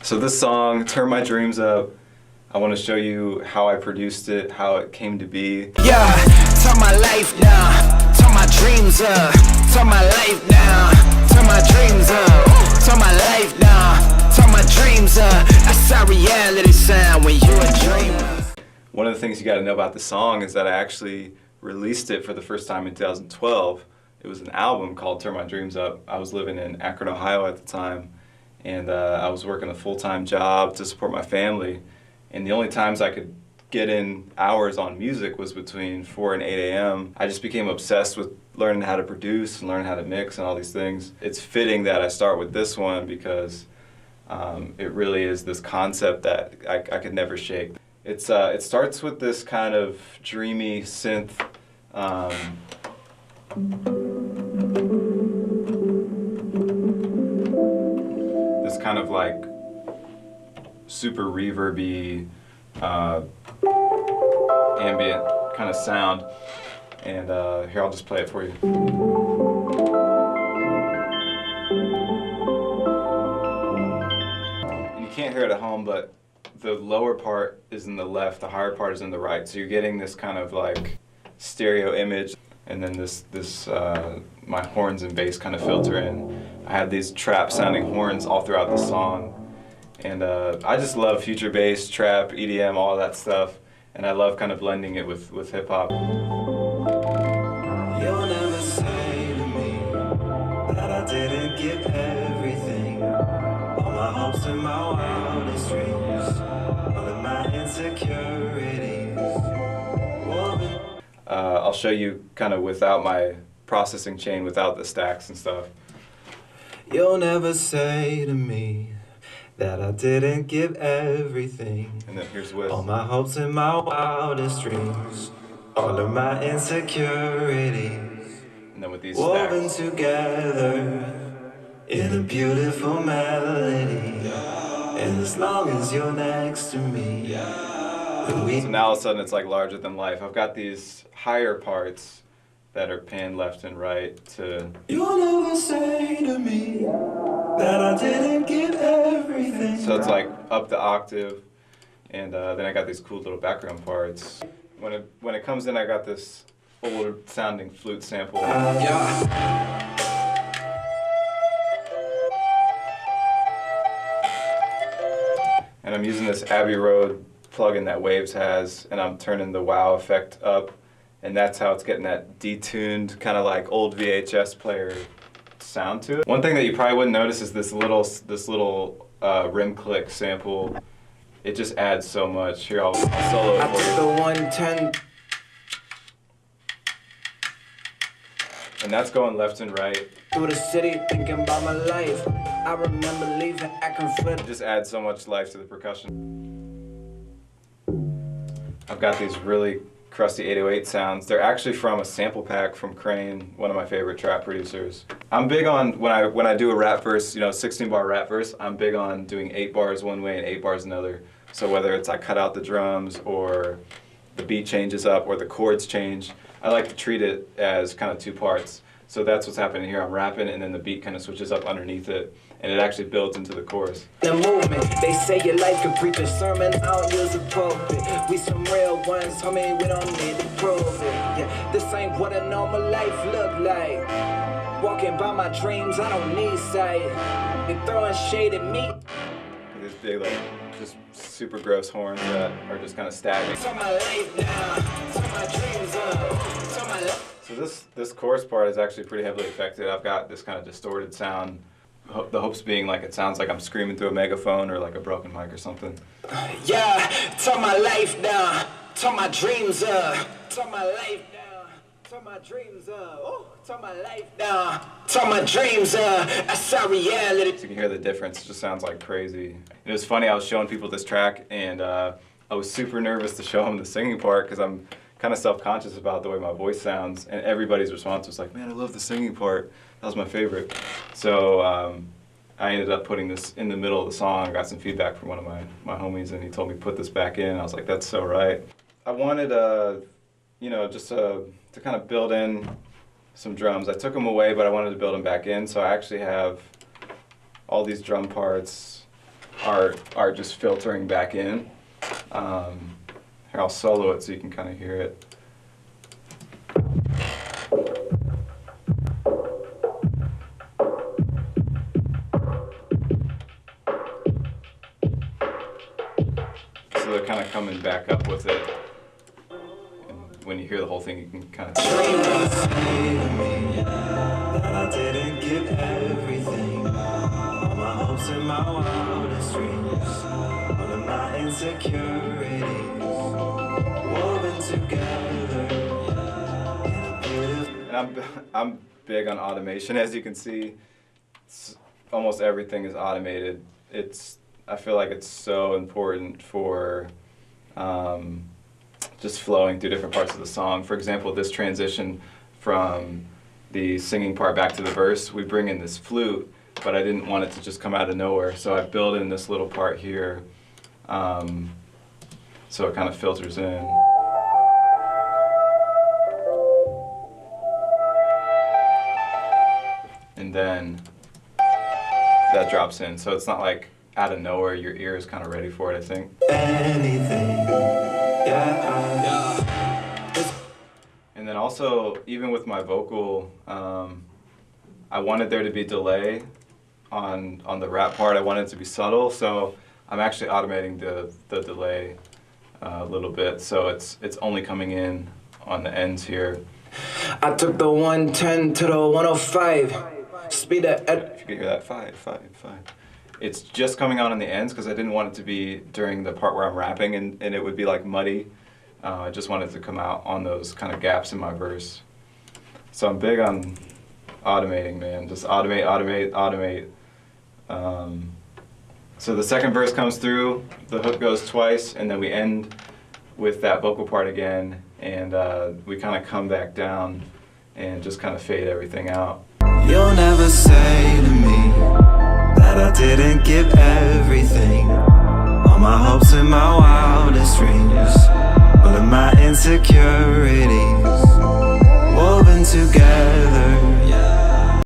So this song, Turn My Dreams Up, I want to show you how I produced it, how it came to be. Yeah, turn my life down, turn my dreams up, turn my life down, turn my dreams up, turn my life down, turn my dreams up. That's how reality sound when you a dreamer. One of the things you got to know about the song is that I actually released it for the first time in 2012. It was an album called Turn My Dreams Up. I was living in Akron, Ohio at the time, and I was working a full-time job to support my family. And the only times I could get in hours on music was between 4 and 8 a.m. I just became obsessed with learning how to produce and learning how to mix and all these things. It's fitting that I start with this one because it really is this concept that I could never shake. It starts with this kind of dreamy synth. This kind of like super reverby, ambient kind of sound. And here, I'll just play it for you. And you can't hear it at home, but the lower part is in the left, the higher part is in the right. So you're getting this kind of like stereo image. And then my horns and bass kind of filter in. I have these trap sounding horns all throughout the song. And I just love future bass, trap, EDM, all of that stuff. And I love kind of blending it with hip hop. You'll never say to me that I didn't give everything. All my hopes and my wildest dreams, all of my insecurities. I'll show you kind of without my processing chain, without the stacks and stuff. You'll never say to me that I didn't give everything. And then here's with. All my hopes and my wildest dreams, all of my insecurities. And then with these woven stacks. together in a beautiful melody. And as long as you're next to me. So now all of a sudden it's like larger than life. I've got these higher parts that are panned left and right to... You'll never say to me that I didn't give everything. So it's like up the octave, and then I got these cool little background parts. When it comes in, I got this old sounding flute sample. Yeah. And I'm using this Abbey Road plugin that Waves has, and I'm turning the wow effect up, and that's how it's getting that detuned kind of like old VHS player sound to it. One thing that you probably wouldn't notice is this little rim click sample. It just adds so much. Here, I'll solo it I for took you. the 110. And that's going left and right. Through the city thinking about my life. I remember leaving Akron for It just adds so much life to the percussion. I've got these really crusty 808 sounds. They're actually from a sample pack from Crane, one of my favorite trap producers. I'm big on, when I do a rap verse, 16-bar rap verse, I'm big on doing 8 bars one way and 8 bars another. So whether it's I cut out the drums or the beat changes up or the chords change, I like to treat it as kind of 2 parts. So that's what's happening here. I'm rapping and then the beat kind of switches up underneath it, and it actually builds into the chorus. the movement. They say your life could preach a sermon, I don't use a pulpit. We some real ones, homie, we don't need to prove it. Yeah, this ain't what a normal life look like. Walking by my dreams, I don't need sight. They throwing shade at me. These big, like, just super gross horns that are just kind of static. Turn my life down, turn my dreams up, turn my life. So this chorus part is actually pretty heavily affected. I've got this kind of distorted sound. The hopes being like it sounds like I'm screaming through a megaphone or like a broken mic or something. Yeah, turn my life down, turn my dreams up, turn my life down, turn my dreams up, oh, turn my life down, turn my dreams up, that's our reality. So you can hear the difference, it just sounds like crazy. It was funny, I was showing people this track and I was super nervous to show them the singing part because I'm kind of self-conscious about the way my voice sounds, and everybody's response was like, man, I love the singing part. That was my favorite. So I ended up putting this in the middle of the song. I got some feedback from one of my homies, and he told me to put this back in. I was like, that's so right. I wanted, just to kind of build in some drums. I took them away, but I wanted to build them back in, so I actually have all these drum parts are just filtering back in. Here, I'll solo it so you can kind of hear it. So they're kind of coming back up with it. And when you hear the whole thing, you can kind of tell. That I didn't give everything, all my hopes and my wildest dreams, all of my insecurities, woven together in a beautiful. And I'm big on automation, as you can see. Almost everything is automated. I feel like it's so important for just flowing through different parts of the song. For example, this transition from the singing part back to the verse, we bring in this flute, but I didn't want it to just come out of nowhere, so I built in this little part here, so it kind of filters in. And then that drops in, so it's not like out of nowhere. Your ear is kind of ready for it, I think. Anything, yeah. And then also, even with my vocal, I wanted there to be delay on the rap part. I wanted it to be subtle, so I'm actually automating the delay a little bit, so it's only coming in on the ends here. I took the 110 to the 105. Speed at. If you can hear that, 5, 5, 5. It's just coming out on the ends because I didn't want it to be during the part where I'm rapping and it would be like muddy. I just wanted it to come out on those kind of gaps in my verse. So I'm big on automating, man. Just automate, automate, automate. So the second verse comes through, the hook goes twice, and then we end with that vocal part again, and we kind of come back down and just kind of fade everything out. You'll never say to me that I didn't give everything, all my hopes and my wildest dreams, all of my insecurities,